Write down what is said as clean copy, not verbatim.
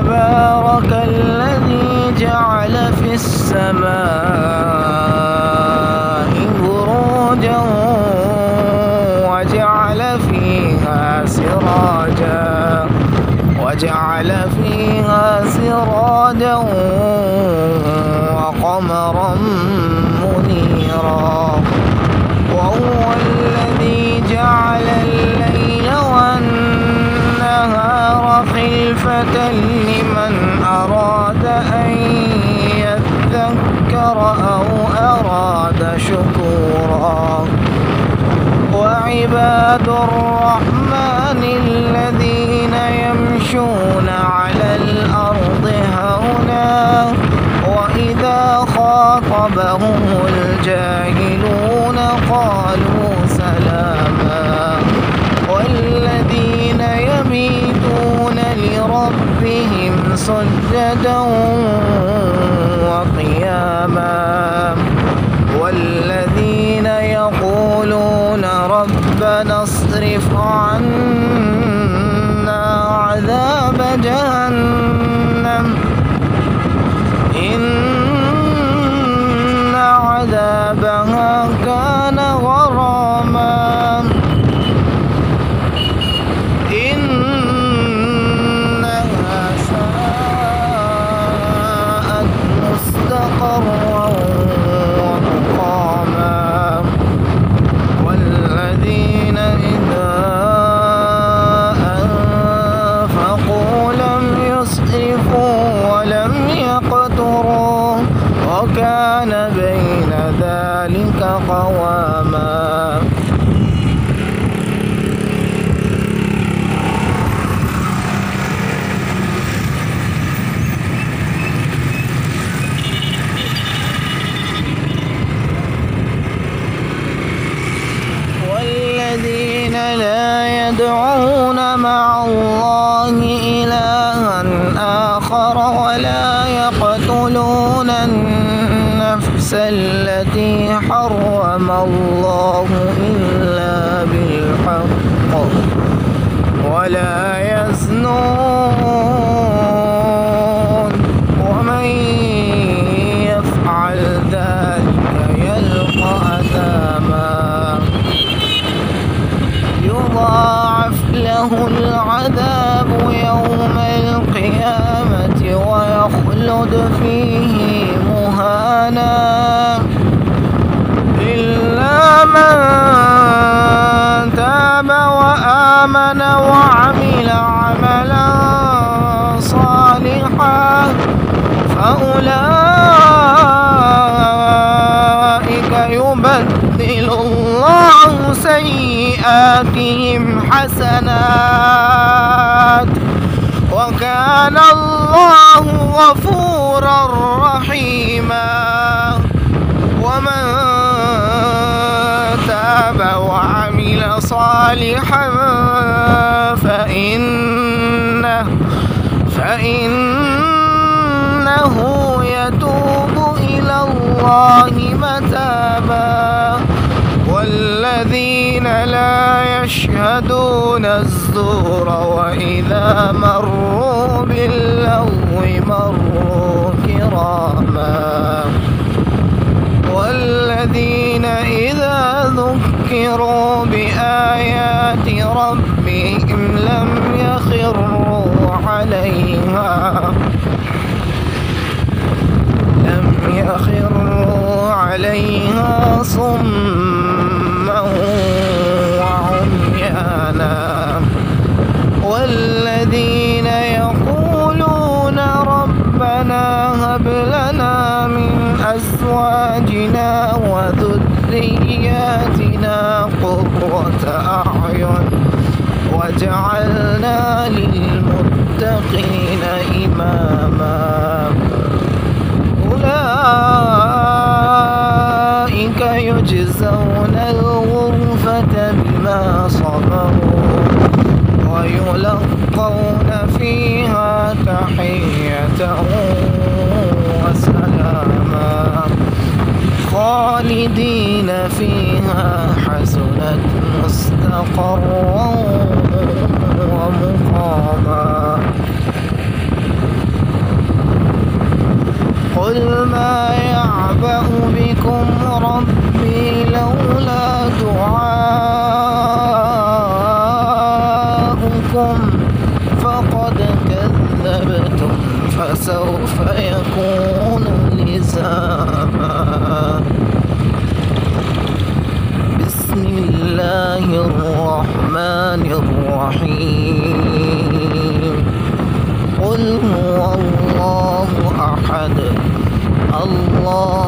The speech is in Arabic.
تبارك الذي جعل في السماء بروجا وجعل فيها سراجا وقمرا منيرا وهو الذي جعل الليل والنهار خلفة لمن أراد أن يذكر أو أراد شكورا وعباد الرحمن الذين يمشون على الأرض هونا وإذا خاطبهم الجاهلون قالوا سلاما والذين يبيتون لربهم سجدا وقياما والذين يقولون ربنا اصرف عنا عذاب جهنم إن عذابها كان غراما إنها ساءت مستقرا ومقاما والذين إذا أنفقوا لم يسرفوا ولم يقتروا وكان بين ذلك قواما والذين لا يدعون مع الله إلها آخر ولا يقتلون النفس التي حرم الله إلا بالحق ولا يزنون ومن يفعل ذلك يلقى أثاما يضاعف له العذاب يوم القيامة ويخلد فيه مهانا إلا من تاب وآمن وعمل عملا صالحا فأولئك يبدل الله سيئاتهم حسنات وكان الله غفورا رحيما ومن تاب وعمل صالحا فإنه يتوب إلى الله متابا والذين لا يشهدون الزور وإذا مروا باللغو مروا كراما والذين إذا ذكروا بآيات ربهم لم يخروا عليها صما وعميانا والذين يقولون ربنا هب لنا من أزواجنا وذرياتنا قرة أعين وجعلنا للمتقين إماما أولئك يجزون الغرفة بما صبروا ويلقون فيها تحية وسلاما خالدين فيها حسنت مستقرا ومقاما ما يعبأ بكم ربي لولا دعاؤكم فقد كذبتم فسوف يكون لزاما. بسم الله الرحمن الرحيم. قل هو الله أحد الله